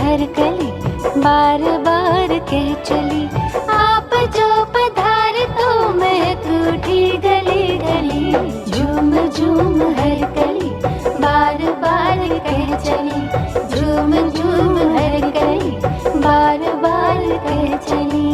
हर गली बार बार कह चली, आप जो पधारे तो महक उठी गली गली। झूम झूम हर गली बार बार कह चली, झूम झूम हर गली बार बार कह चली।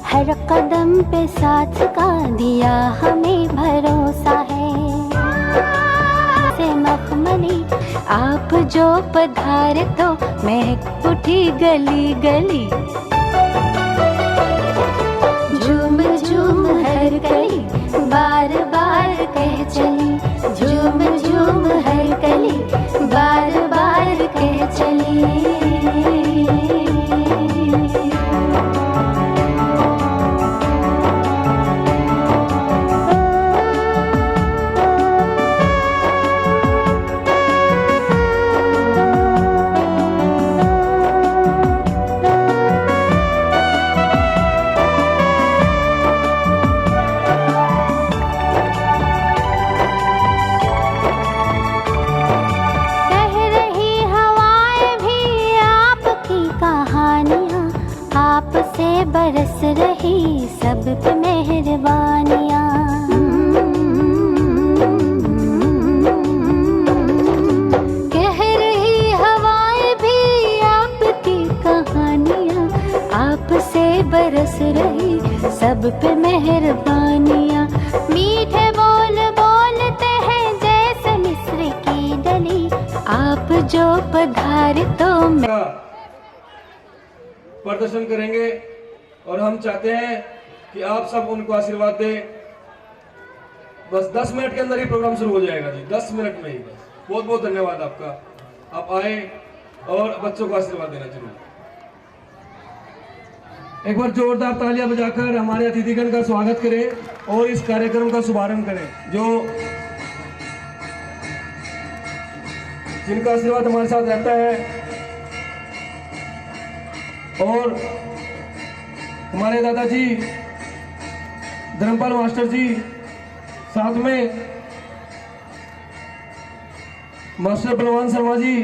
हर कदम पे साथ का दिया हमें भरोसा है। से मखमली आप जो पधारे तो महक उठी गली गली। झूम झूम हर गली बार बार कह चली, झूम झूम हर गली बार बार कह चली। आपसे बरस रही सब पे मेहरबानियाँ। कह रही हवाएं भी आपकी कहानियाँ, आपसे बरस रही सब पे मेहरबानियाँ। मीठे बोल बोलते हैं जैसे मिस्र की डली, आप जो पधारे तो प्रदर्शन करेंगे और हम चाहते हैं कि आप सब उनको आशीर्वाद दें। बस 10 मिनट के अंदर ही प्रोग्राम शुरू हो जाएगा जी, 10 मिनट में ही बस। बहुत बहुत धन्यवाद आपका, आप आए और बच्चों को आशीर्वाद देना जरूर। एक बार जोरदार तालियां बजाकर हमारे अतिथिगण का स्वागत करें और इस कार्यक्रम का शुभारंभ करें। जिनका आशीर्वाद हमारे साथ रहता है और हमारे दादाजी धर्मपाल मास्टर जी, साथ में मास्टर बलवान Sharma ji,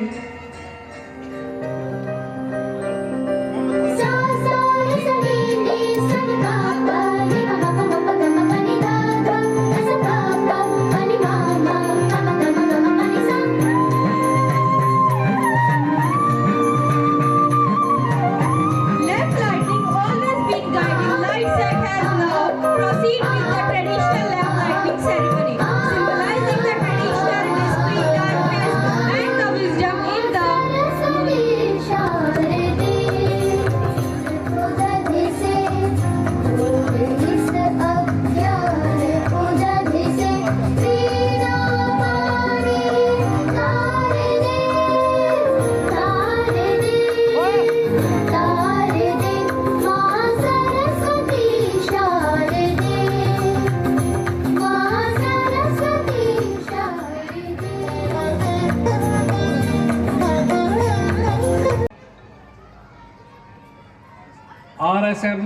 RSM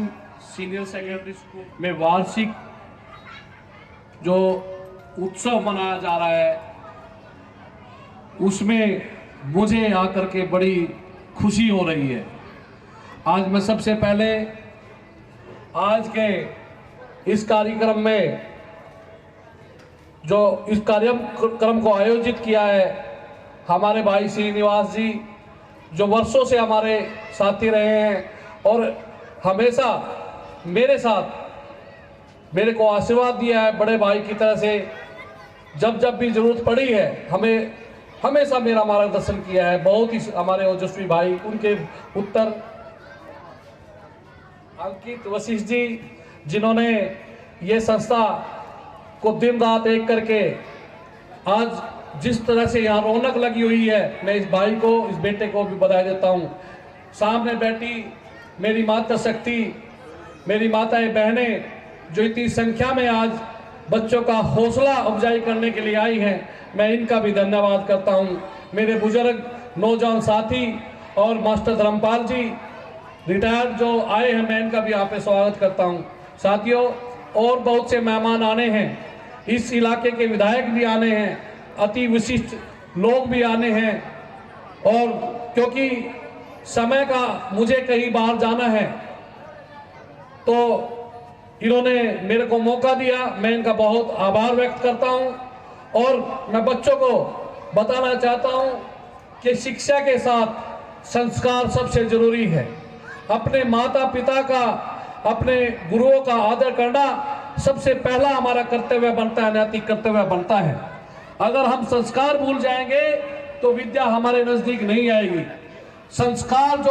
senior secondary school में वार्षिक जो उत्सव मनाया जा रहा है, उसमें मुझे आकर के बड़ी खुशी हो रही है। आज मैं सबसे पहले आज के इस कार्यक्रम में जो इस कार्यक्रम को आयोजित किया है, हमारे भाई श्रीनिवास जी जो वर्षों से हमारे साथी रहे हैं और हमेशा मेरे साथ मेरे को आशीर्वाद दिया है बड़े भाई की तरह से। जब जब भी जरूरत पड़ी है हमें हमेशा मेरा मार्गदर्शन किया है। बहुत ही हमारे ओजस्वी भाई, उनके उत्तर अंकित वशिष्ठ जी, जिन्होंने ये संस्था को दिन रात एक करके आज जिस तरह से यहाँ रौनक लगी हुई है, मैं इस भाई को, इस बेटे को भी बधाई देता हूँ। सामने बैठी मेरी माता शक्ति, मेरी माताएं बहनें जो इतनी संख्या में आज बच्चों का हौसला अफजाई करने के लिए आई हैं, मैं इनका भी धन्यवाद करता हूँ। मेरे बुजुर्ग नौजवान साथी और मास्टर धर्मपाल जी रिटायर्ड जो आए हैं, मैं इनका भी यहाँ पे स्वागत करता हूँ। साथियों, और बहुत से मेहमान आने हैं, इस इलाके के विधायक भी आने हैं, अति विशिष्ट लोग भी आने हैं, और क्योंकि समय का मुझे कहीं बाहर जाना है तो इन्होंने मेरे को मौका दिया, मैं इनका बहुत आभार व्यक्त करता हूं। और मैं बच्चों को बताना चाहता हूं कि शिक्षा के साथ संस्कार सबसे जरूरी है। अपने माता पिता का, अपने गुरुओं का आदर करना सबसे पहला हमारा कर्तव्य बनता है, नैतिक कर्तव्य बनता है। अगर हम संस्कार भूल जाएंगे तो विद्या हमारे नजदीक नहीं आएगी। संस्कार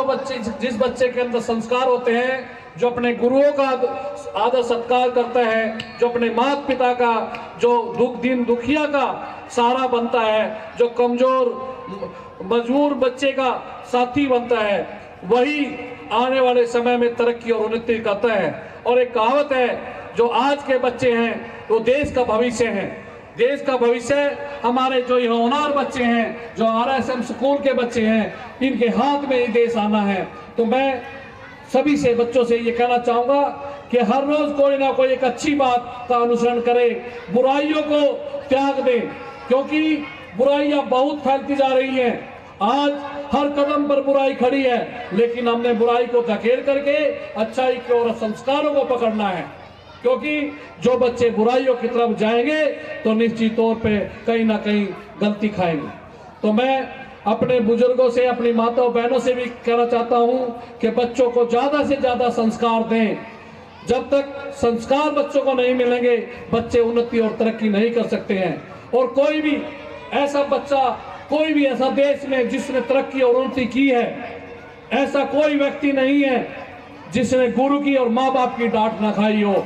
जिस बच्चे के अंदर संस्कार होते हैं, जो अपने गुरुओं का आदर सत्कार करता है, जो अपने माता पिता का, जो दीन दुखिया का सहारा बनता है, जो कमजोर मजबूर बच्चे का साथी बनता है, वही आने वाले समय में तरक्की और उन्नति करता है। और एक कहावत है, जो आज के बच्चे हैं वो देश का भविष्य हैं। देश का भविष्य हमारे जो ये होनहार बच्चे हैं, जो RSM स्कूल के बच्चे हैं, इनके हाथ में ये देश आना है। तो मैं सभी से, बच्चों से ये कहना चाहूंगा कि हर रोज कोई ना कोई एक अच्छी बात का अनुसरण करें, बुराइयों को त्याग दें, क्योंकि बुराइयां बहुत फैलती जा रही हैं। आज हर कदम पर बुराई खड़ी है, लेकिन हमने बुराई को धकेल करके अच्छाई की ओर संस्कारों को पकड़ना है, क्योंकि जो बच्चे बुराइयों की तरफ जाएंगे तो निश्चित तौर पे कहीं ना कहीं गलती खाएंगे। तो मैं अपने बुजुर्गों से, अपनी माताओं बहनों से भी कहना चाहता हूं कि बच्चों को ज्यादा से ज्यादा संस्कार दें। जब तक संस्कार बच्चों को नहीं मिलेंगे, बच्चे उन्नति और तरक्की नहीं कर सकते हैं। और कोई भी ऐसा बच्चा, कोई भी ऐसा देश में जिसने तरक्की और उन्नति की है, ऐसा कोई व्यक्ति नहीं है जिसने गुरु की और माँ बाप की डांट ना खाई हो।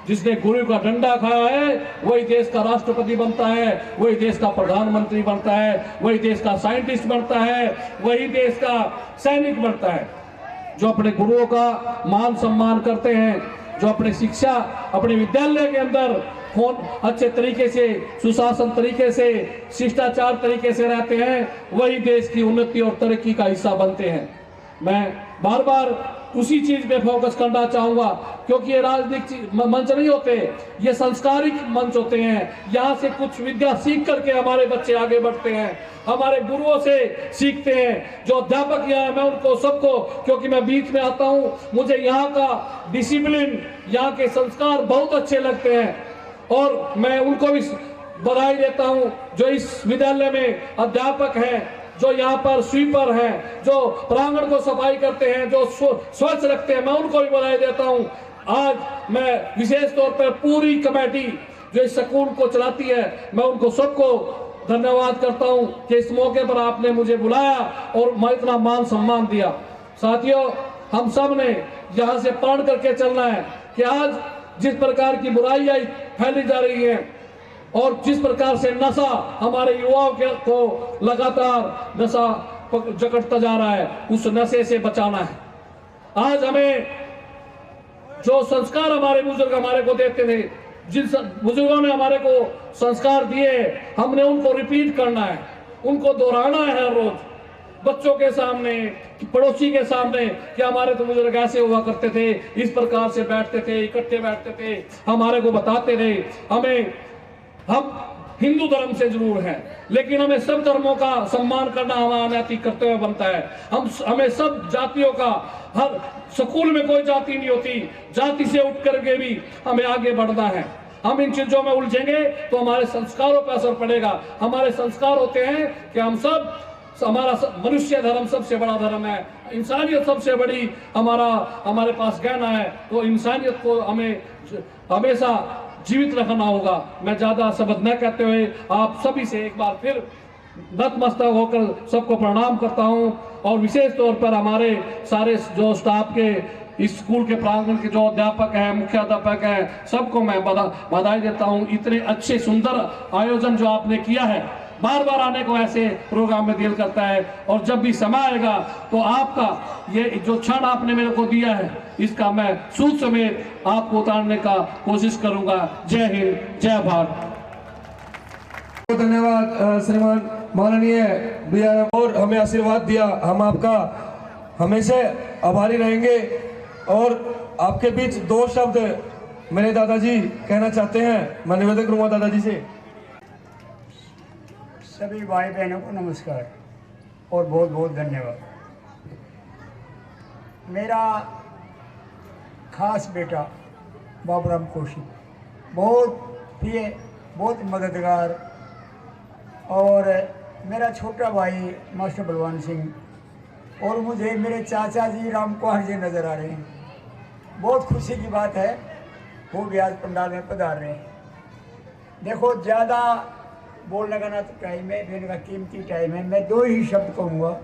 जिसने गुरु का डंडा खाया है वही देश का राष्ट्रपति बनता है, वही देश का प्रधानमंत्री बनता है, वही देश का साइंटिस्ट बनता है, वही देश का सैनिक बनता है। जो अपने गुरुओं का मान सम्मान करते हैं, जो अपने शिक्षा, अपने विद्यालय के अंदर अच्छे तरीके से, सुशासन तरीके से, शिष्टाचार तरीके से रहते हैं, वही देश की उन्नति और तरक्की का हिस्सा बनते हैं। मैं बार बार उसी चीज पे फोकस करना चाहूंगा, क्योंकि ये राजनीतिक मंच नहीं होते, ये संस्कारिक मंच होते हैं। यहाँ से कुछ विद्या सीख करके हमारे बच्चे आगे बढ़ते हैं, हमारे गुरुओं से सीखते हैं। जो अध्यापक यहाँ, मैं उनको सबको, क्योंकि मैं बीच में आता हूँ, मुझे यहाँ का डिसिप्लिन, यहाँ के संस्कार बहुत अच्छे लगते हैं, और मैं उनको भी बधाई देता हूँ जो इस विद्यालय में अध्यापक हैं, जो यहाँ पर स्वीपर हैं, जो प्रांगण को सफाई करते हैं, जो स्वच्छ रखते हैं, मैं उनको भी बधाई देता हूँ। आज मैं विशेष तौर पर पूरी कमेटी जो इस स्कूल को चलाती है, मैं उनको सबको धन्यवाद करता हूँ कि इस मौके पर आपने मुझे बुलाया और मैं इतना मान सम्मान दिया। साथियों, हम सब ने यहाँ से प्रण करके चलना है कि आज जिस प्रकार की बुराइयां फैली जा रही है और जिस प्रकार से नशा हमारे युवाओं को लगातार नशा जकड़ता जा रहा है, उस नशे से बचाना है। आज हमें जो संस्कार हमारे बुजुर्ग हमारे को देते थे, जिन बुजुर्गों ने हमारे को संस्कार दिए, हमने उनको रिपीट करना है, उनको दोहराना है हर रोज, बच्चों के सामने, पड़ोसी के सामने, कि हमारे तो बुजुर्ग ऐसे हुआ करते थे, इस प्रकार से बैठते थे, इकट्ठे बैठते थे, हमारे को बताते थे। हम हिंदू धर्म से जरूर हैं, लेकिन हमें सब धर्मों का सम्मान करना हमारा नैतिक कर्तव्य बनता है। हमें सब जातियों का, हर स्कूल में कोई जाति नहीं होती, जाति से उठ करके भी हमें आगे बढ़ना है। हम इन चीजों में उलझेंगे तो हमारे संस्कारों पर असर पड़ेगा। हमारे संस्कार होते हैं कि हम सब, हमारा मनुष्य धर्म सबसे बड़ा धर्म है, इंसानियत सबसे बड़ी हमारे पास गहना है, तो इंसानियत को हमें हमेशा जीवित रखना होगा। मैं ज्यादा शब्द न कहते हुए आप सभी से एक बार फिर नतमस्तक होकर सबको प्रणाम करता हूं, और विशेष तौर पर हमारे सारे जो स्टाफ के, इस स्कूल के प्रांगण के जो अध्यापक हैं, मुख्याध्यापक हैं, सबको मैं बधाई देता हूं। इतने अच्छे सुंदर आयोजन जो आपने किया है, बार बार आने को ऐसे प्रोग्राम में दिल करता है। और जब भी समय आएगा तो आपका ये जो क्षण आपने मेरे को दिया है, इसका मैं सूद समेत आपको उतारने का कोशिश करूंगा। जय हिंद, जय भारत। धन्यवाद श्रीमान माननीय भैया, और हमें आशीर्वाद दिया। हम आपका हमेशा आभारी रहेंगे। और आपके बीच दो शब्द मेरे दादाजी कहना चाहते हैं, मैं निवेदन करूंगा दादाजी से। सभी भाई बहनों को नमस्कार और बहुत बहुत धन्यवाद। मेरा खास बेटा बाबूराम कौशिक बहुत प्रिय, बहुत मददगार, और मेरा छोटा भाई मास्टर बलवान सिंह, और मुझे मेरे चाचा जी राम कुमार जी नज़र आ रहे हैं। बहुत खुशी की बात है, वो भी आज पंडाल में पधार रहे हैं। देखो, ज़्यादा बोलने का ना तो टाइम है, देने का कीमती टाइम है। मैं दो ही शब्द कहूँगा।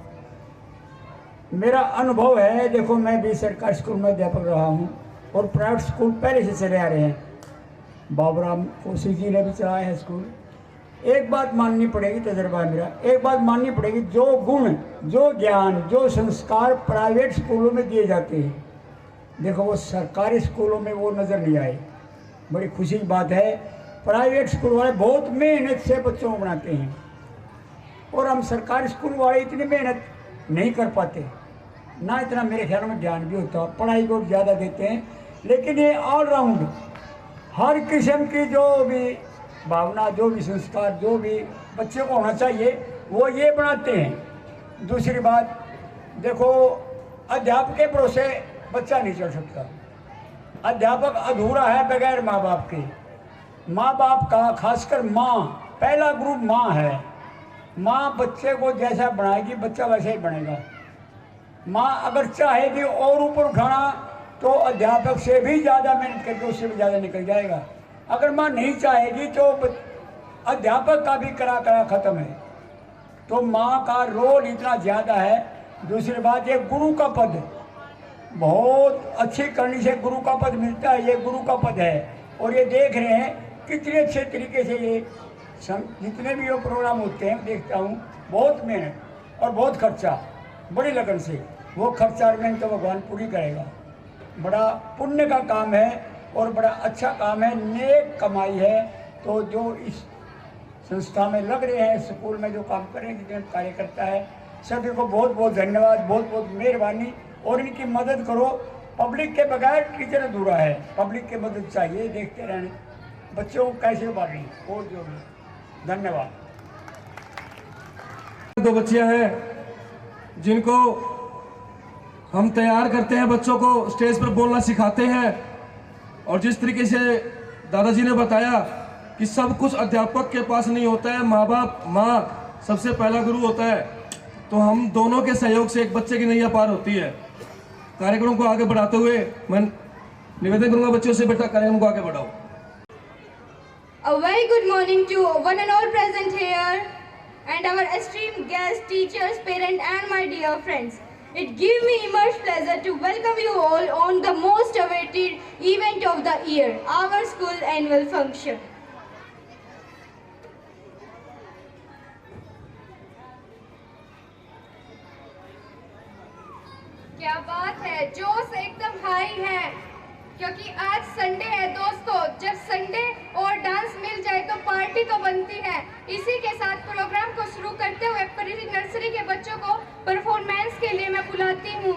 मेरा अनुभव है, देखो मैं भी सरकारी स्कूल में अध्यापक रहा हूँ और प्राइवेट स्कूल पहले से चले आ रहे हैं। बाबूराम कौशिक जी ने भी चलाया है स्कूल। एक बात माननी पड़ेगी, तजर्बा है मेरा, एक बात माननी पड़ेगी, जो गुण, जो ज्ञान, जो संस्कार प्राइवेट स्कूलों में दिए जाते हैं, देखो वो सरकारी स्कूलों में वो नज़र नहीं आए। बड़ी खुशी की बात है, प्राइवेट स्कूल वाले बहुत मेहनत से बच्चों को बनाते हैं, और हम सरकारी स्कूल वाले इतनी मेहनत नहीं कर पाते, ना इतना मेरे ख्याल में ध्यान भी होता। पढ़ाई को ज़्यादा देते हैं, लेकिन ये ऑलराउंड हर किस्म की जो भी भावना, जो भी संस्कार, जो भी बच्चे को होना चाहिए, वो ये बनाते हैं। दूसरी बात, देखो अध्यापक के भरोसे बच्चा नहीं चल सकता। अध्यापक अधूरा है बगैर माँ बाप के। माँ बाप का, खासकर माँ, पहला ग्रुप माँ है। माँ बच्चे को जैसा बनाएगी, बच्चा वैसे ही बनेगा। माँ अगर चाहेगी और ऊपर उठाना, तो अध्यापक से भी ज़्यादा मेहनत करके उससे भी ज़्यादा निकल जाएगा। अगर माँ नहीं चाहेगी तो अध्यापक का भी करा ख़त्म है। तो माँ का रोल इतना ज़्यादा है। दूसरी बात, ये गुरु का पद, बहुत अच्छी करनी से गुरु का पद मिलता है। ये गुरु का पद है, और ये देख रहे हैं कितने अच्छे तरीके से ये जितने भी ये प्रोग्राम होते हैं देखता हूँ। बहुत मेहनत और बहुत खर्चा, बड़ी लगन से। वो खर्चा में तो भगवान पूरी करेगा। बड़ा पुण्य का काम है और बड़ा अच्छा काम है, नेक कमाई है। तो जो इस संस्था में लग रहे हैं, स्कूल में जो काम कर रहे हैं, जितने कार्यकर्ता है, सभी को बहुत बहुत धन्यवाद, बहुत बहुत मेहरबानी। और इनकी मदद करो। पब्लिक के बगैर टीचर अधूरा है, पब्लिक की मदद चाहिए। देखते रहने बच्चों को कैसे उबार रही और जो भी। धन्यवाद। दो बच्चियां हैं जिनको हम तैयार करते हैं, बच्चों को स्टेज पर बोलना सिखाते हैं। और जिस तरीके से दादाजी ने बताया कि सब कुछ अध्यापक के पास नहीं होता है, माँ बाप, माँ सबसे पहला गुरु होता है। तो हम दोनों के सहयोग से एक बच्चे की नैया पार होती है। कार्यक्रम को आगे बढ़ाते हुए मैं निवेदन करूंगा बच्चों से, बेटा कार्यक्रम को आगे बढ़ाओ। A very good morning to one and all present here, and our esteemed guests, teachers, parents, and my dear friends. It gives me immense pleasure to welcome you all on the most awaited event of the year, our school annual function. क्या बात है, जोश एकदम high है, क्योंकि आज Sunday है दोस्तों। जब संडे और डांस मिल जाए तो पार्टी तो बनती है। इसी के साथ प्रोग्राम को शुरू करते हुए प्री नर्सरी के बच्चों को परफॉर्मेंस के लिए मैं बुलाती हूँ।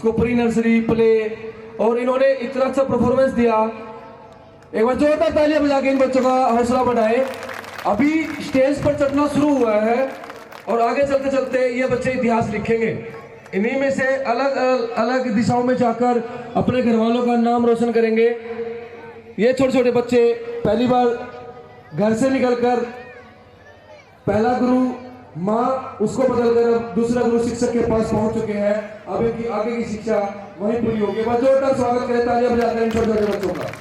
उसको प्री नर्सरी, प्ले, और इन्होंने इतना अच्छा परफॉर्मेंस दिया। एक बार जोरदार तालियां बजा के इन बच्चों का हौसला बढ़ाएं। अभी स्टेज पर चढ़ना शुरू हुआ है और आगे चलते चलते ये बच्चे इतिहास लिखेंगे। इन्हीं में से अलग अलग दिशाओं में जाकर अपने घर वालों का नाम रोशन करेंगे। ये छोटे छोटे बच्चे पहली बार घर से निकलकर पहला गुरु माँ उसको बदलकर अब दूसरा गुरु शिक्षक के पास पहुंच चुके हैं। अब इनकी आगे की शिक्षा वहीं पूरी होगी। बस जोरदार स्वागत करें, तालियां बजाकर इन छोटे छोटे बच्चों का।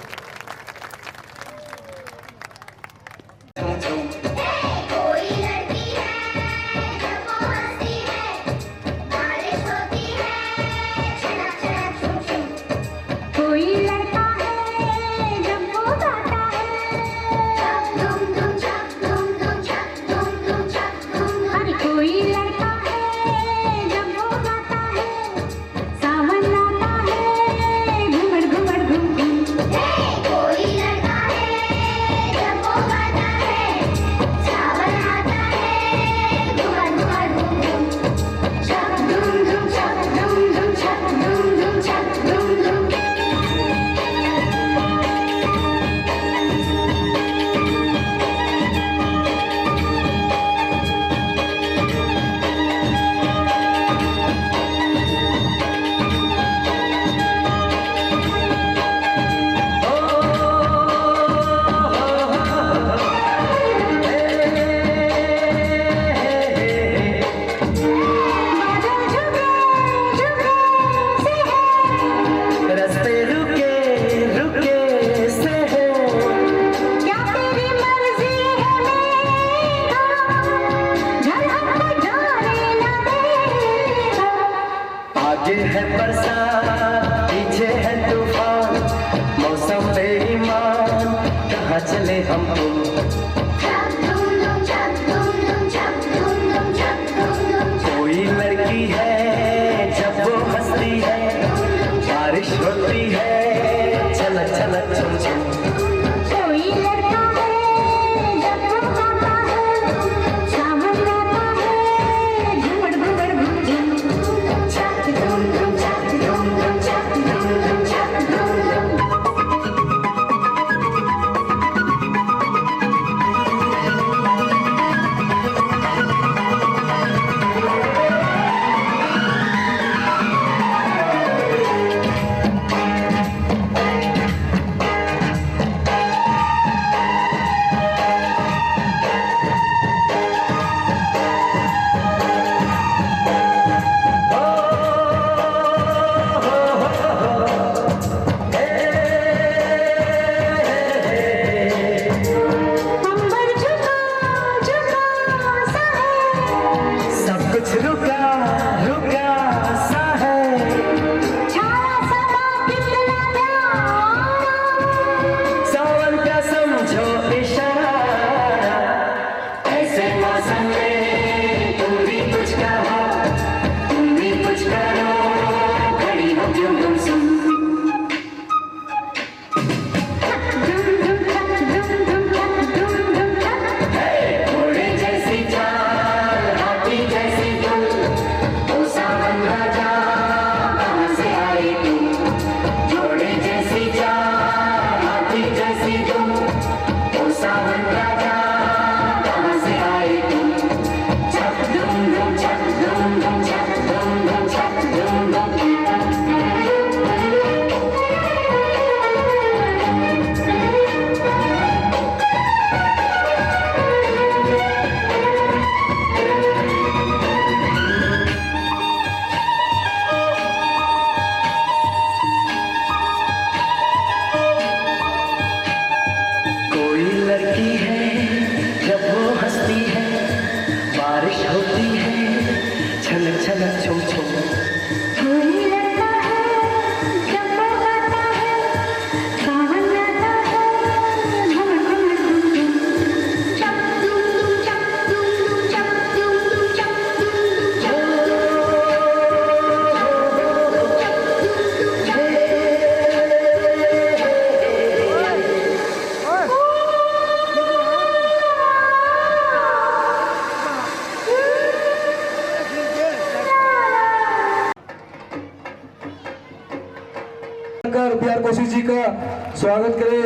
बुलाकर बिहार कौशिक जी का स्वागत करें,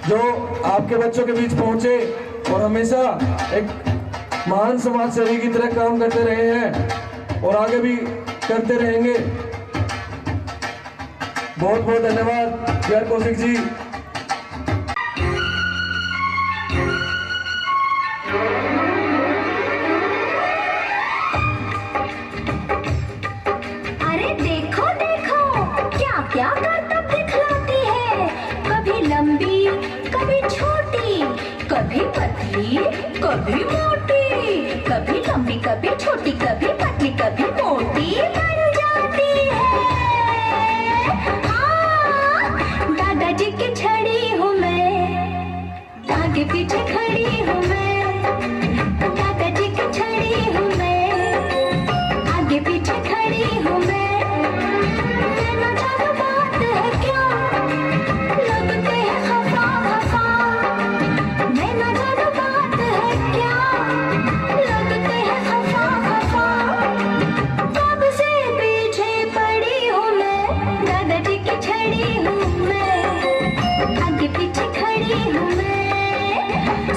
जो आपके बच्चों के बीच पहुंचे और हमेशा एक महान समाज सेवी की तरह काम करते रहे हैं और आगे भी करते रहेंगे। बहुत बहुत धन्यवाद बिहार कौशिक जी। अरे देखो देखो क्या क्या करतब दिखलाती है, कभी लंबी कभी छोटी, कभी पतली कभी मोटी, कभी लंबी कभी छोटी, कभी पतली कभी मोटी बन जाती है। हाँ, दादाजी की छड़ी हूँ मैं, आगे पीछे खड़ी हूँ मैं, दादाजी की छड़ी हूँ मैं, आगे पीछे खड़ी हूँ मैं। न जानो बात है क्या, लगते हैं खफा खफा, मैं न जानो बात है क्या, लगते हैं खफा खफा। कब से पीछे पड़ी हूँ मैं, दादाजी की छड़ी हूँ मैं, आगे पीछे खड़ी हूँ मैं।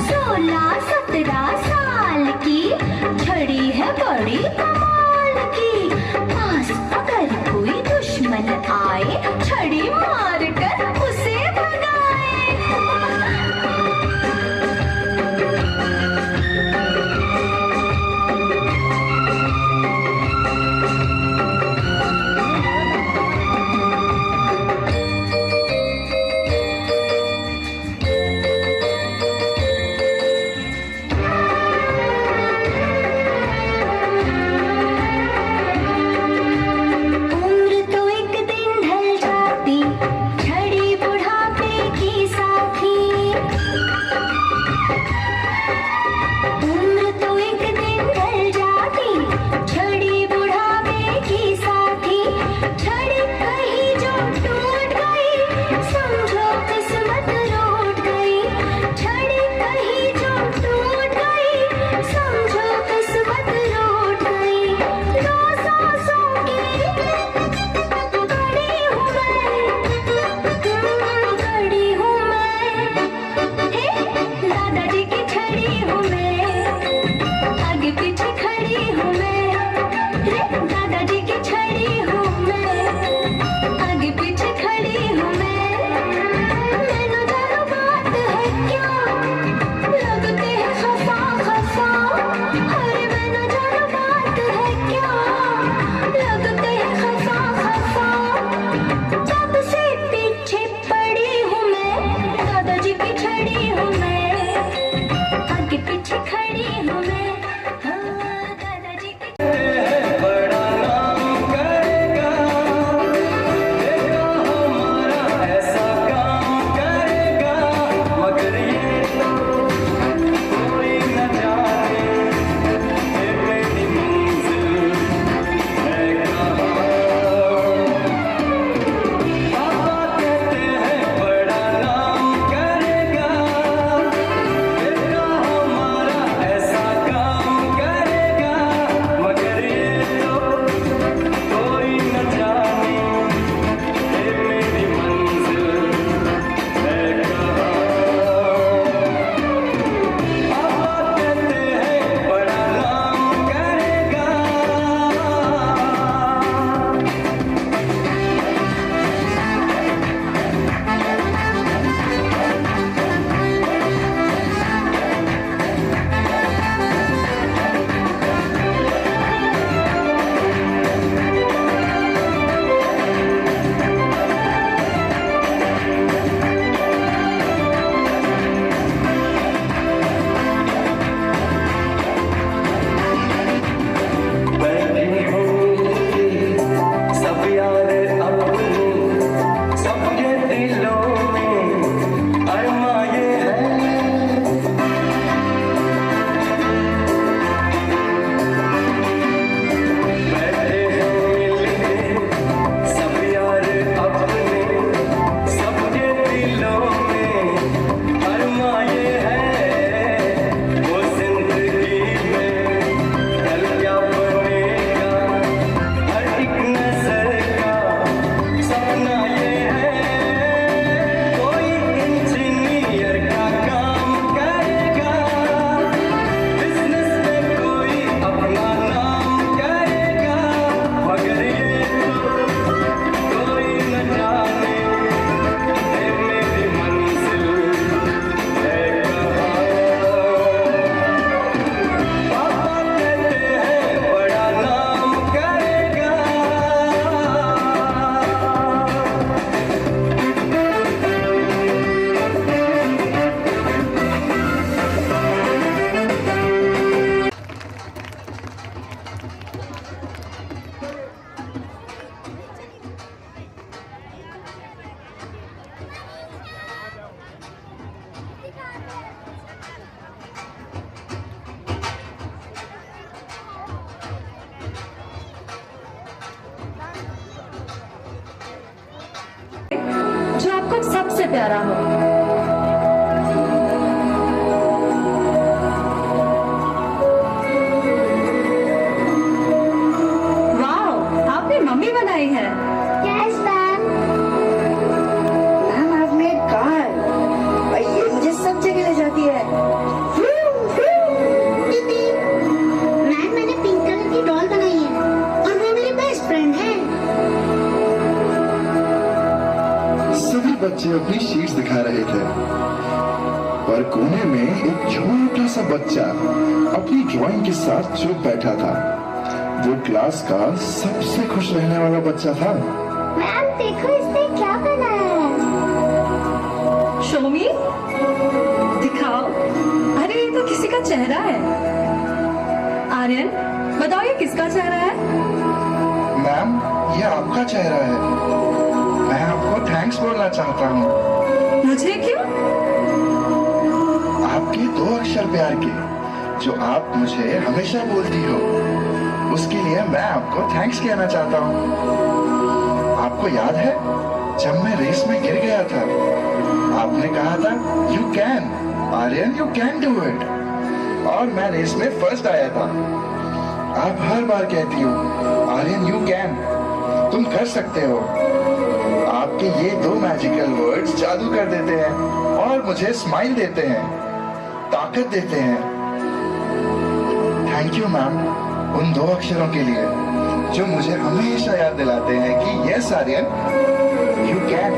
16, 17 जो आपको सबसे प्यारा हो। वाह, आपने मम्मी बनाई है। Yes, ma'am. Ma'am, I've made car. और ये मुझे सब जगह ले जाती है। मैम, मैंने पिंक कलर की डॉल बनाई है और वो मेरी बेस्ट फ्रेंड है। सभी बच्चे अपनी शीट्स दिखा रहे थे, पर कोने में एक छोटा सा बच्चा अपनी ड्राइंग के साथ चुप बैठा था। वो क्लास का सबसे खुश रहने वाला बच्चा था। मैम, देखो इसने क्या बनाया है। शोमी, दिखाओ। अरे ये तो किसी का चेहरा है। आर्यन, बताओ ये किसका चेहरा है? मैम, ये आपका चेहरा है। मैं आपको थैंक्स बोलना चाहता हूँ। मुझे क्यों? आपके 2 अक्षर प्यार के, जो आप मुझे हमेशा बोलती हो, उसके लिए मैं आपको थैंक्स कहना चाहता हूँ। आपको याद है जब मैं रेस में गिर गया था, आपने कहा था you can Aryan, you can do it, और मैं रेस में फर्स्ट आया था। आप हर बार कहती हो आर्यन यू कैन, तुम कर सकते हो। आपके ये 2 मैजिकल वर्ड्स जादू कर देते हैं और मुझे स्माइल देते हैं, ताकत देते हैं। थैंक यू मैम, उन 2 अक्षरों के लिए जो मुझे हमेशा याद दिलाते हैं कि यस आर्यन, यू कैन।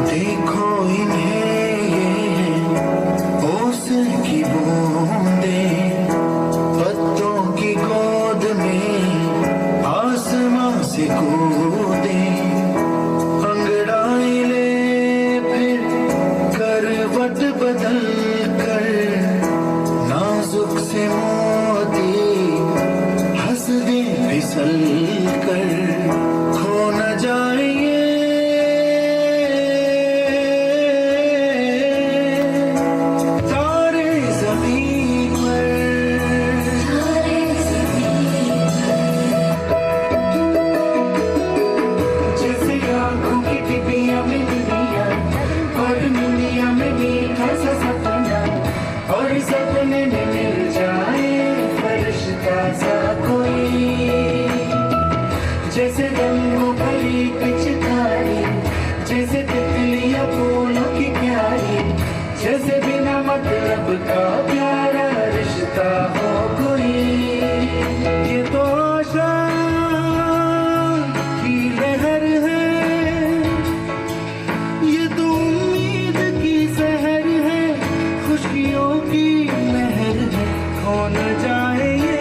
देखो इन्हें ये ओस की बूंदें, पत्तों की गोद में आसमां से कूदे, अंगड़ाई ले फिर करवट बदल कर, नाजुक से मोती हंस दे फिसल कर, खो न जाए जैसे रंगों भरी पिचकारी, जैसे तितलियां फूलों की प्यारी, जैसे बिना मतलब का प्यारा रिश्ता हो कोई। ये तो आशा की लहर है, ये तो उम्मीद की सहर है, खुशियों की लहर है, खो न जाए ये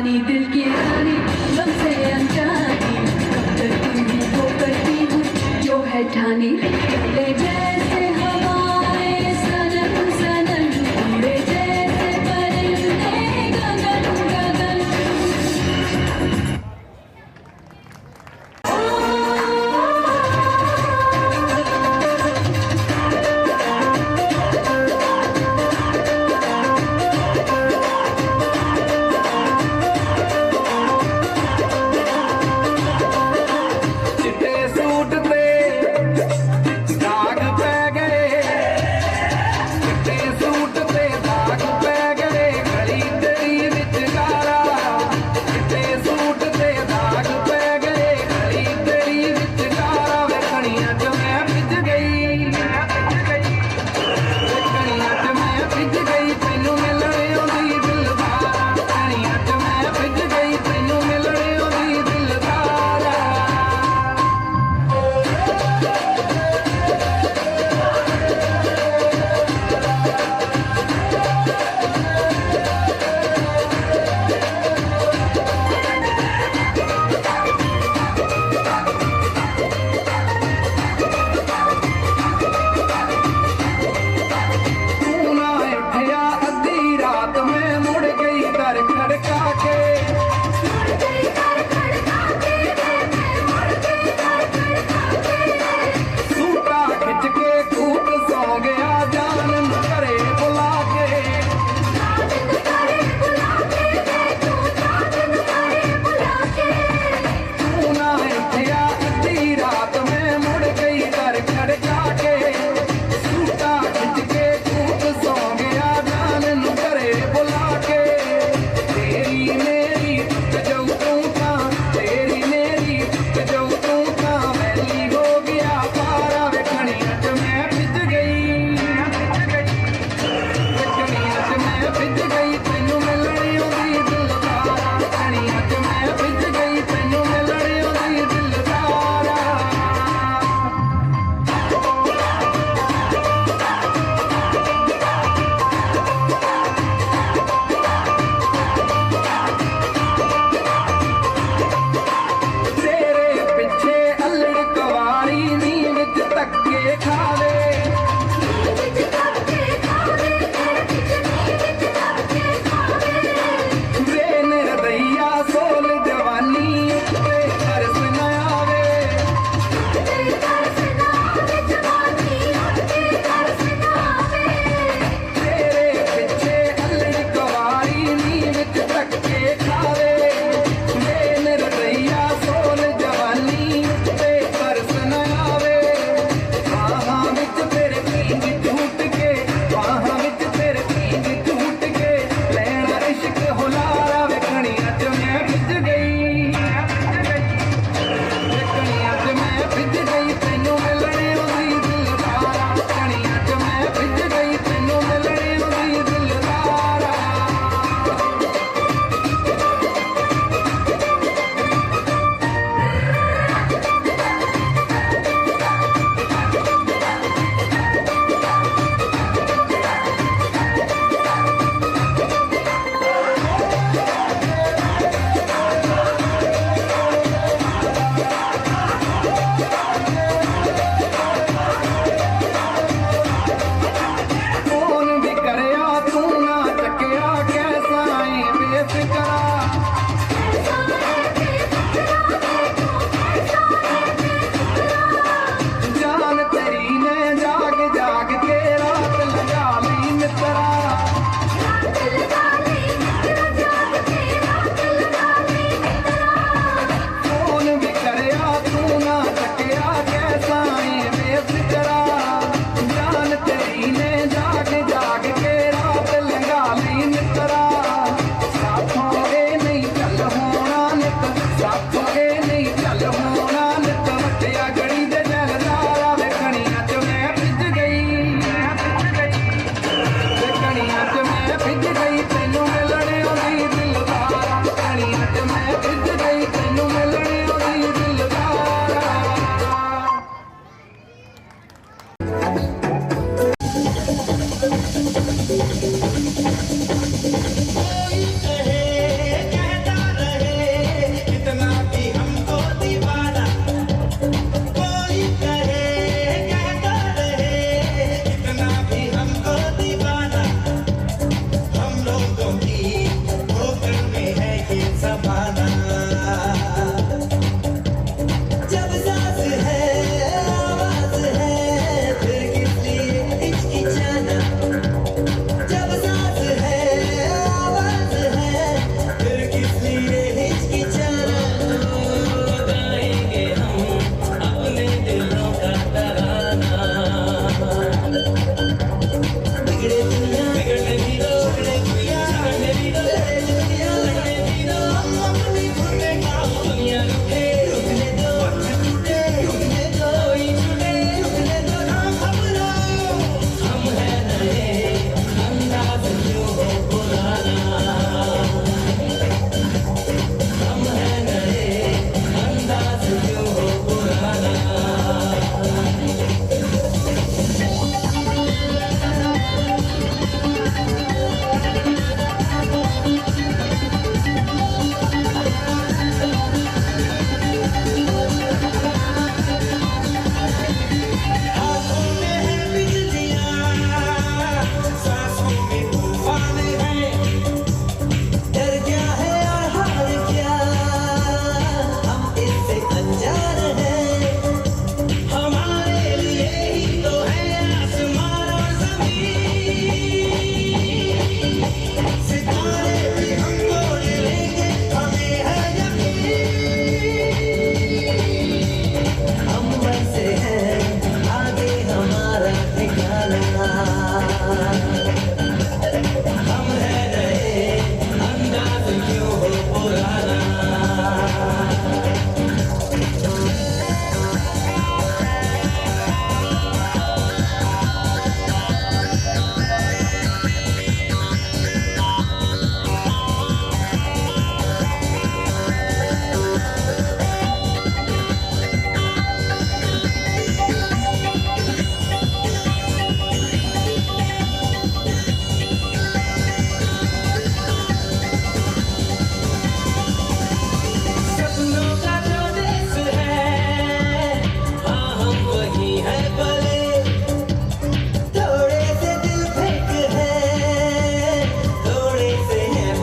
रानी दिल की रानी तुमसे अनजानी कब तक तुम ही को करती हूँ जो है ठानी ले जैसे हवाएं सनम सनम उड़े जैसे परिंदे गगन गगन चिट्टे सूट ते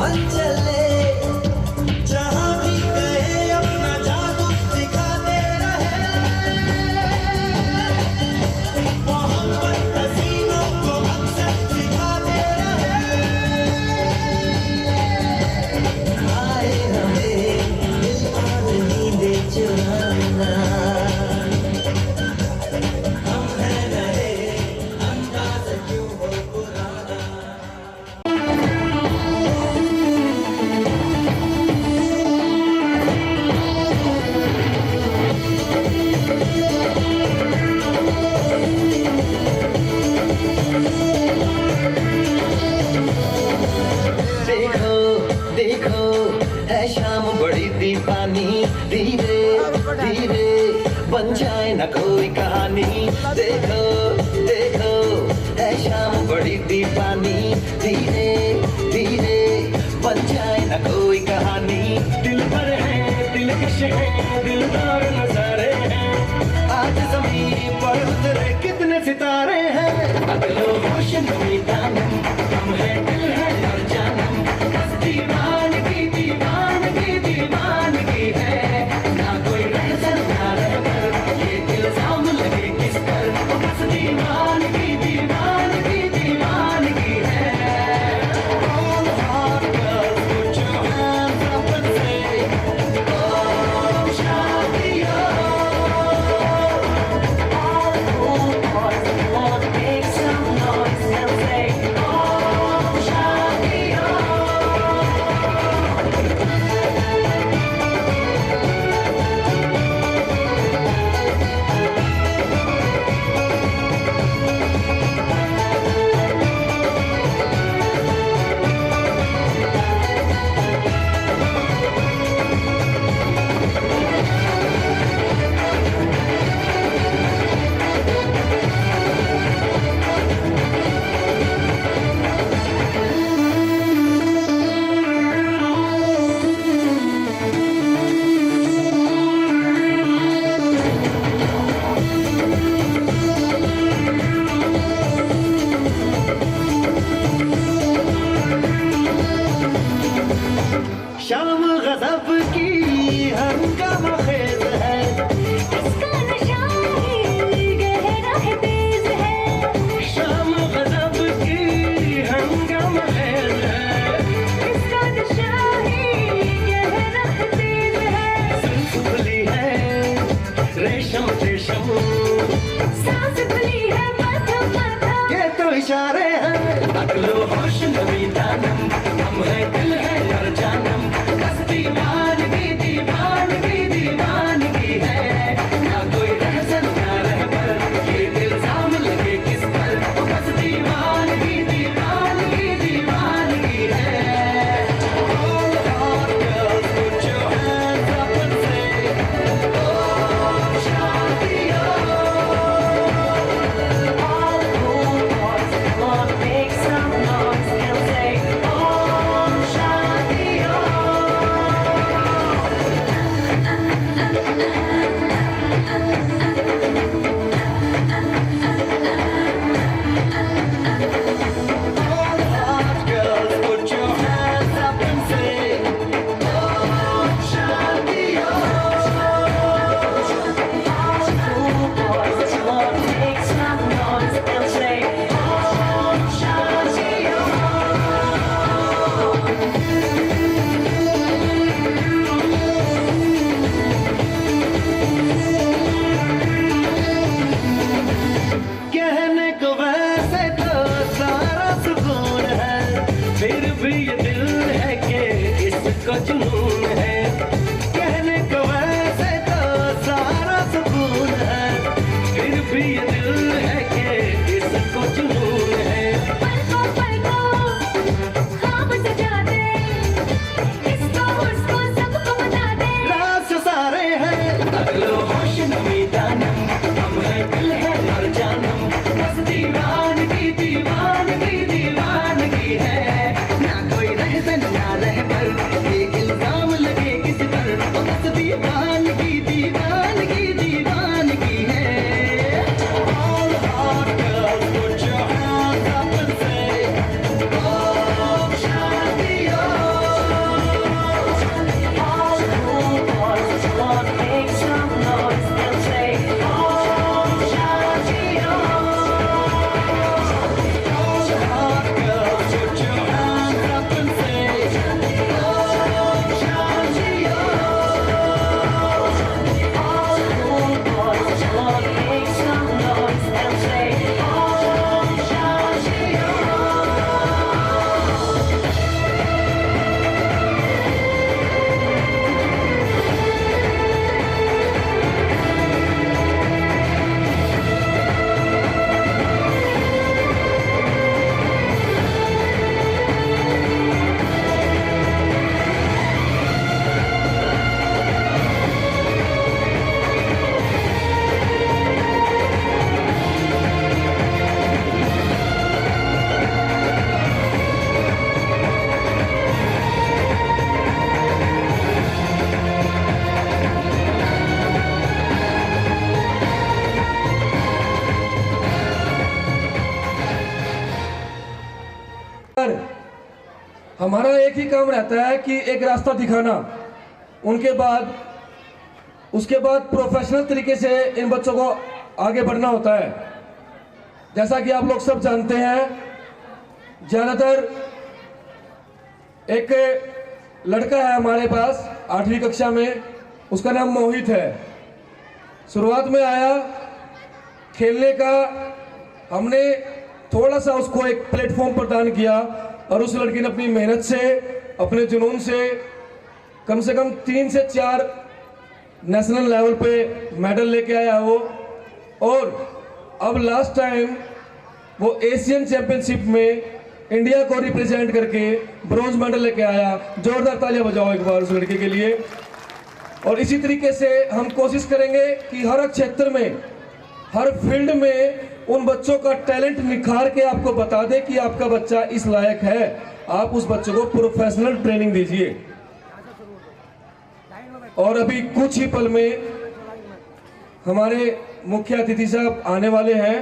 मन चले जहाँ भी गए अपना जादू दिखाते रहे मोहब्बत हसीनों को अक्सर दिखाते रहे आए हमें दिल और नींदे चुराना हम हैं रहे अंदाज़ क्यों हो पुराना देखो देखो है शाम बड़ी दीवानी धीरे धीरे बन जाए न कोई कहानी देखो देखो है शाम बड़ी दीवानी धीरे धीरे बन जाए न कोई कहानी दिल पर है दिलकश है दिलदार नजारे हैं आज ज़मीन पर उतरे कितने सितारे हैं अगलो होश नमी दानम हम है दिल है और जानम बस दीवानगी दीवानगी दीवानगी है ना कोई रहसन ना रहबर ये इल्जाम लगे किस पर बस दीवानगी दीवानगी दीवानगी है All hot girls put your hands up and say oh Shadia all cool boys want to make some noise and say oh Shadia शाम गज़ब की हंगामा खेज है इसका नशा ही गहरा है तेज है शाम गज़ब की हंगामा खेज है इसका नशा ही गहरा है तेज है जुल्फ खुली है रेशम रेशम सांस खुली है माथा माथा ये तो इशारे हैं अगलो होश नमी दानम हम है दिल है और जानम बस दीवानगी दीवानगी दीवानगी है ना कोई रहसन ना रहबर ये इल्जाम लगे किस पर बस दीवानगी दीवानगी दीवानगी है All hot girls put your hands up and say oh Shadia all cool boys want to make some noise and say oh Shadia All hot girls put your hands up and say oh Shadia all cool boys want to make some noise and say oh Shadia कहने को वैसे तो सारा सुकून है फिर भी ये दिल है कि इसको जुनून है कहने को वैसे तो सारा सुकून है फिर भी ये दिल है कि इसको जुनून है पलको ख्वाब सजा दे इसको उसको सबको बता दे राज सारे हैं अगलो होश नमी दानम हम है दिल है और जानम बस दीवानगी दीवानगी दीवानगी है ना कोई रहसन ना रहबर ये इल्जाम हमारा एक ही काम रहता है कि एक रास्ता दिखाना, उसके बाद प्रोफेशनल तरीके से इन बच्चों को आगे बढ़ना होता है। जैसा कि आप लोग सब जानते हैं, ज़्यादातर एक लड़का है हमारे पास 8वीं कक्षा में, उसका नाम मोहित है। शुरुआत में आया खेलने का, हमने थोड़ा सा उसको एक प्लेटफॉर्म प्रदान किया और उस लड़की ने अपनी मेहनत से, अपने जुनून से कम 3 से 4 नेशनल लेवल पे मेडल लेके आया वो। और अब लास्ट टाइम वो एशियन चैंपियनशिप में इंडिया को रिप्रेजेंट करके ब्रॉन्ज मेडल लेके आया। जोरदार तालियां बजाओ एक बार उस लड़के के लिए। और इसी तरीके से हम कोशिश करेंगे कि हर क्षेत्र में, हर फील्ड में उन बच्चों का टैलेंट निखार के आपको बता दे कि आपका बच्चा इस लायक है। आप उस बच्चों को प्रोफेशनल ट्रेनिंग दीजिए। और अभी कुछ ही पल में हमारे मुख्य अतिथि साहब आने वाले हैं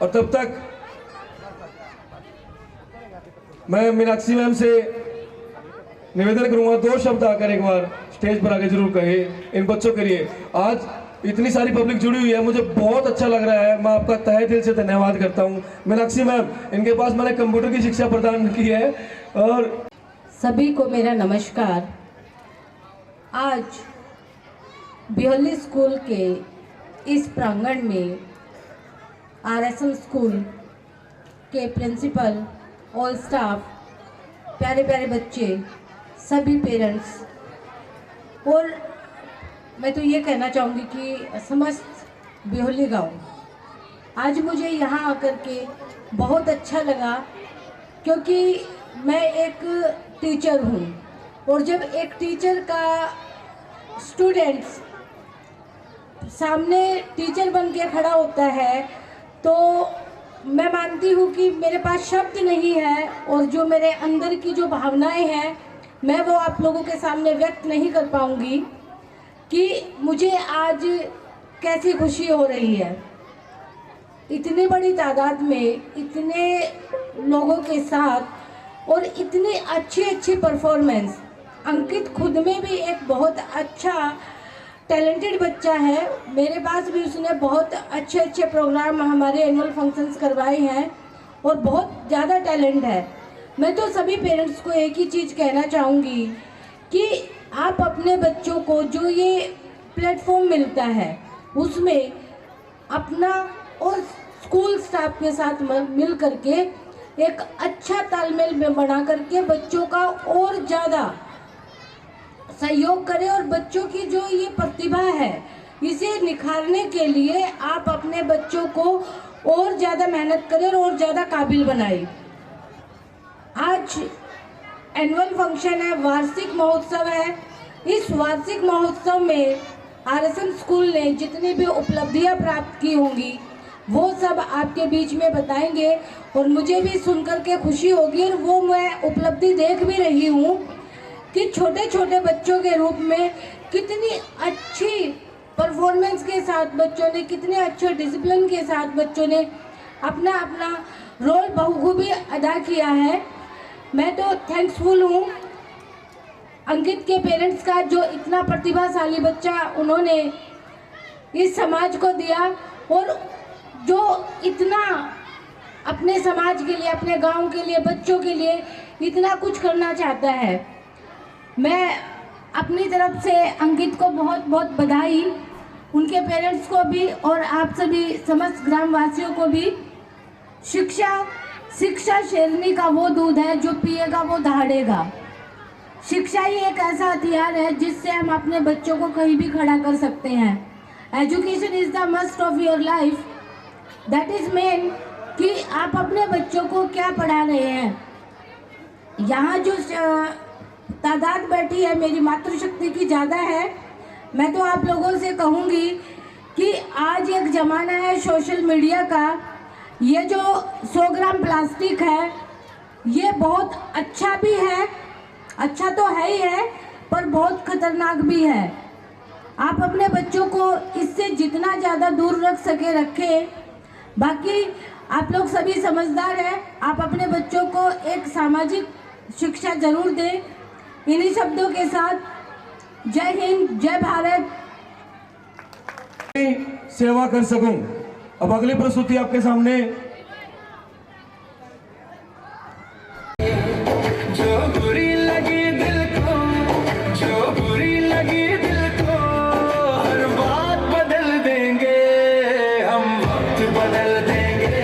और तब तक मैं मीनाक्षी मैम से निवेदन करूंगा 2 शब्द आकर एक बार स्टेज पर आके जरूर कहे इन बच्चों के लिए। आज इतनी सारी पब्लिक जुड़ी हुई है, मुझे बहुत अच्छा लग रहा है। मैं आपका तहे दिल से धन्यवाद करता हूं। मीनाक्षी मैम, इनके पास मैंने कंप्यूटर की शिक्षा प्रदान की है। और सभी को मेरा नमस्कार। आज बिहोली स्कूल के इस प्रांगण में RSM स्कूल के प्रिंसिपल, ऑल स्टाफ, प्यारे प्यारे बच्चे, सभी पेरेंट्स और मैं तो ये कहना चाहूँगी कि समस्त बिहोली गांव, आज मुझे यहाँ आकर के बहुत अच्छा लगा क्योंकि मैं एक टीचर हूँ और जब एक टीचर का स्टूडेंट्स सामने टीचर बन के खड़ा होता है तो मैं मानती हूँ कि मेरे पास शब्द नहीं है और जो मेरे अंदर की जो भावनाएं हैं मैं वो आप लोगों के सामने व्यक्त नहीं कर पाऊँगी कि मुझे आज कैसी खुशी हो रही है। इतनी बड़ी तादाद में इतने लोगों के साथ और इतनी अच्छी परफॉर्मेंस। अंकित खुद में भी एक बहुत अच्छा टैलेंटेड बच्चा है। मेरे पास भी उसने बहुत अच्छे प्रोग्राम हमारे एनुअल फंक्शंस करवाए हैं और बहुत ज़्यादा टैलेंट है। मैं तो सभी पेरेंट्स को एक ही चीज़ कहना चाहूँगी कि आप अपने बच्चों को जो ये प्लेटफॉर्म मिलता है उसमें अपना और स्कूल स्टाफ के साथ मिल करके एक अच्छा तालमेल में बना करके बच्चों का और ज़्यादा सहयोग करें और बच्चों की जो ये प्रतिभा है इसे निखारने के लिए आप अपने बच्चों को और ज़्यादा मेहनत करें और ज़्यादा काबिल बनाएं। आज एनुअल फंक्शन है, वार्षिक महोत्सव है। इस वार्षिक महोत्सव में RSM स्कूल ने जितनी भी उपलब्धियां प्राप्त की होंगी वो सब आपके बीच में बताएंगे और मुझे भी सुनकर के खुशी होगी और वो मैं उपलब्धि देख भी रही हूँ कि छोटे छोटे बच्चों के रूप में कितनी अच्छी परफॉर्मेंस के साथ बच्चों ने, कितने अच्छे डिसिप्लिन के साथ बच्चों ने अपना अपना रोल बखूबी अदा किया है। मैं तो थैंक्सफुल हूँ अंकित के पेरेंट्स का, जो इतना प्रतिभाशाली बच्चा उन्होंने इस समाज को दिया और जो इतना अपने समाज के लिए, अपने गांव के लिए, बच्चों के लिए इतना कुछ करना चाहता है। मैं अपनी तरफ से अंकित को बहुत बहुत बधाई, उनके पेरेंट्स को भी और आप सभी समस्त ग्रामवासियों को भी। शिक्षा शेरनी का वो दूध है जो पिएगा वो दहाड़ेगा। शिक्षा ही एक ऐसा हथियार है जिससे हम अपने बच्चों को कहीं भी खड़ा कर सकते हैं। Education is the must of your life. That is main कि आप अपने बच्चों को क्या पढ़ा रहे हैं। यहाँ जो तादाद बैठी है मेरी मातृशक्ति की ज़्यादा है। मैं तो आप लोगों से कहूँगी कि आज एक ज़माना है सोशल मीडिया का। ये जो 100 ग्राम प्लास्टिक है ये बहुत अच्छा भी है, अच्छा तो है ही है, पर बहुत खतरनाक भी है। आप अपने बच्चों को इससे जितना ज़्यादा दूर रख सके रखें। बाकी आप लोग सभी समझदार हैं, आप अपने बच्चों को एक सामाजिक शिक्षा जरूर दें। इन्हीं शब्दों के साथ जय हिंद, जय भारत। सेवा कर सकूं। अब अगली प्रस्तुति आपके सामने। जो बुरी लगी दिल को, जो बुरी लगी दिल को, हर बात बदल देंगे हम, वक्त बदल देंगे,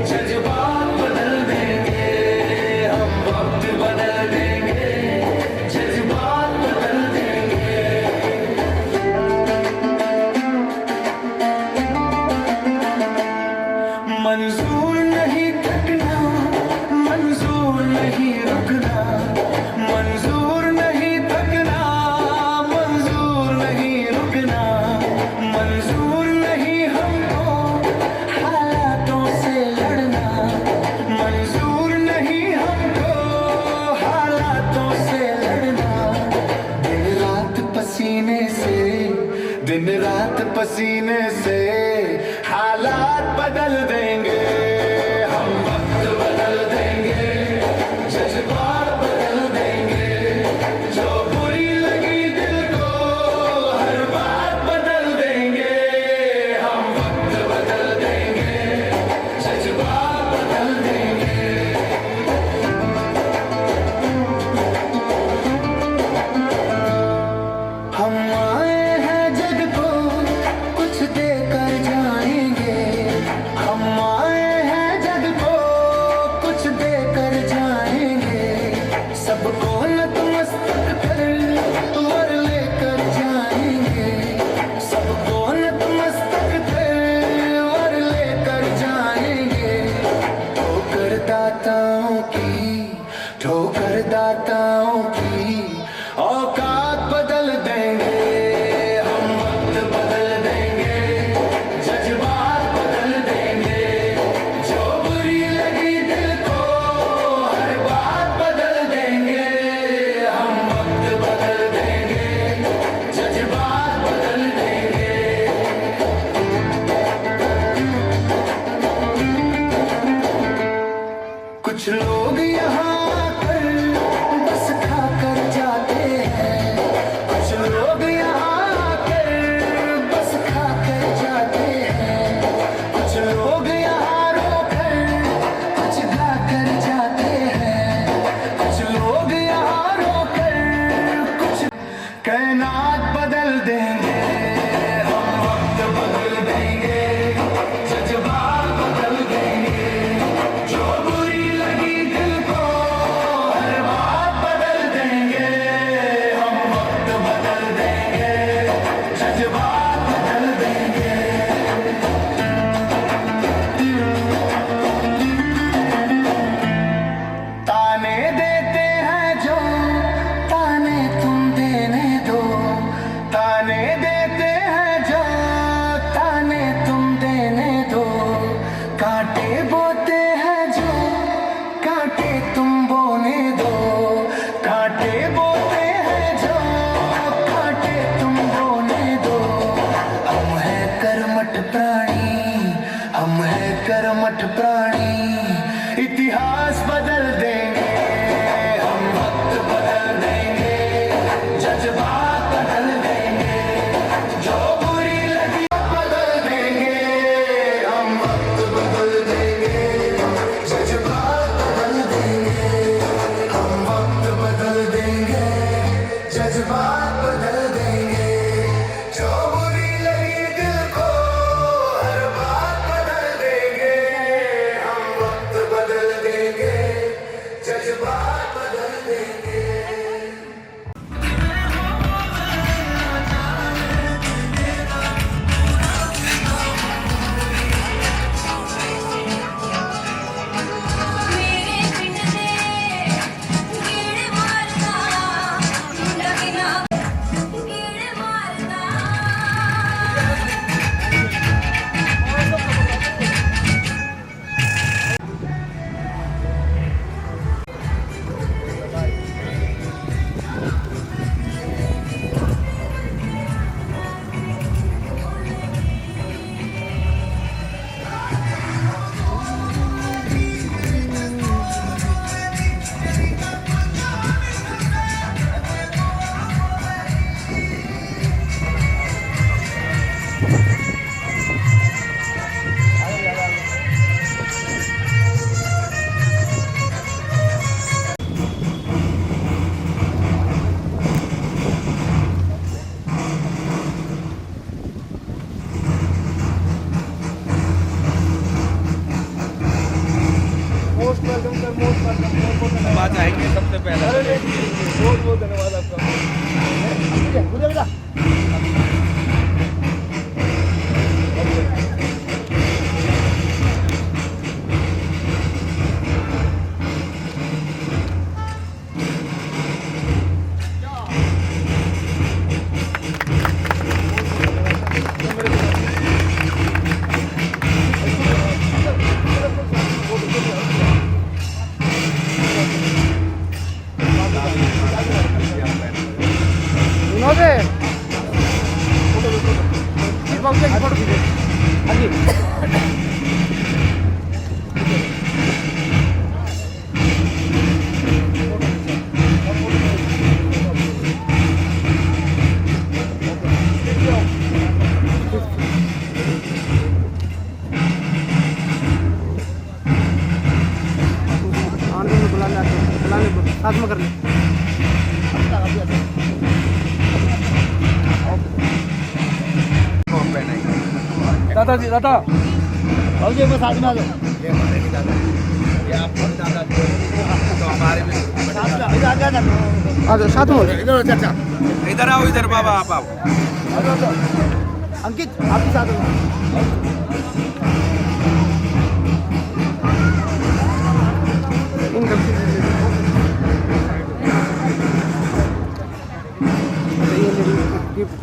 जज्बात बदल देंगे हम, वक्त बदल देंगे, जज्बात बदल देंगे। मंजूर नहीं थकना, मंजूर नहीं रुकना, मंजूर नहीं थकना, मंजूर नहीं रुकना, मंजूर नहीं हमको हालातों से लड़ना, मंजूर नहीं हमको हालातों से लड़ना। दिन रात पसीने से, दिन रात पसीने से हालात बदल देंगे हम, वक्त बदल देंगे, जज्बात बदल देंगे। जो बुरी लगी दिल को, हर बात बदल देंगे हम, वक्त बदल देंगे, जज्बात बदल देंगे। हम आए हैं जग को कुछ देकर जाएंगे, हम आए हैं जग को कुछ देकर जाएंगे। सबको नतमस्तक कर वर लेकर जाएंगे, सबको नतमस्तक कर वर लेकर जाएंगे। ठोकर दाताओं की, ठोकर दाताओं की औकात बदल देंगे हम, वक्त बदल देंगे, जज्बात बदल देंगे। जो बुरी लगी दिल को, हर बात बदल देंगे हम, वक्त बदल देंगे, जज्बात बदल देंगे। कुछ लोग यहाँ आकर बस खाकर जाते हैं, कुछ लोग यहाँ आकर बस खाकर जाते हैं, कुछ लोग यहाँ रोकर कुछ गाकर जाते हैं, कुछ लोग यहाँ रोकर कुछ। कायनात बदल देंगे हम, वक्त बदल देंगे, जज्बात बदल देंगे। जो बुरी लगी दिल को, हर बात बदल देंगे हम, वक्त बदल देंगे, जज्बात बदल देंगे। ताने देते हैं जो, ताने तुम देने दो, ताने देते हैं जो, ताने तुम देने दो। कांटे बोते हैं जो, कांटे तुम बोने दो, कांटे बोते हैं जो, कांटे तुम बोने दो। हम हैं कर्मठ प्राणी, हम हैं कर्मठ प्राणी, इतिहास बदल देंगे हम, वक्त बदल देंगे, जज्बात बदल देंगे। जो बुरी लगी बदल देंगे हम, वक्त बदल देंगे, जज्बात बदल देंगे हम, वक्त बदल देंगे, जज्बात बदल देंगे। जो बुरी लगी दिल को, हर बात बदल देंगे हम, बहुत बहुत धन्यवाद आपका। साथ में कर ले। दादा जी, दादा और जी मैं साथ में आ जाओ। आ जाओ साथ में। इधर चाचा, इधर आओ, इधर बाबा आप आओ। अंकित आप भी साथ में। गिफ्ट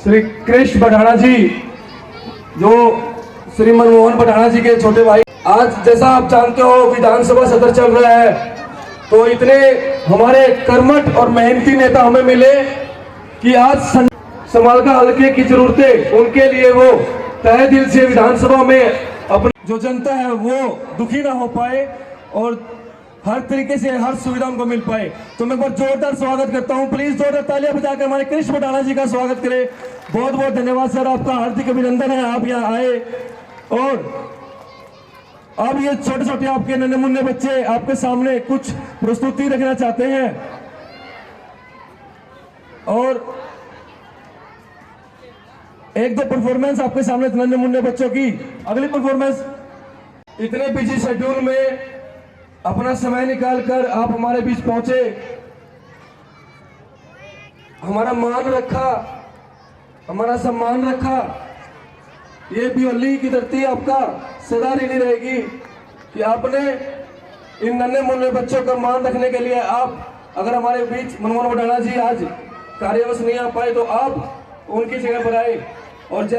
श्री कृष्ण बढ़ाना जी, जो श्री मनमोहन बढ़ाना जी के छोटे भाई, आज जैसा आप जानते हो विधानसभा सत्र चल रहा है, तो इतने हमारे कर्मठ और मेहनती नेता हमें मिले कि आज समालका हल्के की जरूरतें उनके लिए वो तहे दिल से विधानसभा में अपनी जो जनता है वो दुखी ना हो पाए और हर तरीके से हर सुविधा उनको मिल पाए। तो मैं बहुत जोरदार स्वागत करता हूं। प्लीज जोरदार तालियां बजाकर हमारे कृष्ण बढ़ाना जी का स्वागत करें। बहुत बहुत धन्यवाद सर, आपका हार्दिक अभिनंदन है, आप यहाँ आए। और अब ये छोटे छोटे आपके नन्हे मुन्ने बच्चे आपके सामने कुछ प्रस्तुति रखना चाहते हैं और एक दो परफॉर्मेंस आपके सामने नन्हे मुन्ने बच्चों की। अगली परफॉर्मेंस, इतने बिजी शेड्यूल में अपना समय निकालकर आप हमारे बीच पहुंचे, हमारा मान रखा, हमारा सम्मान रखा। ये बिहली की धरती आपका सदा ऋणी रहेगी कि आपने इन नन्हे मुन्ने बच्चों का मान रखने के लिए आप अगर हमारे बीच मनमोहन बढ़ाना जी आज कार्यवश नहीं आ पाए तो आप उनकी जगह पर आए और जैसे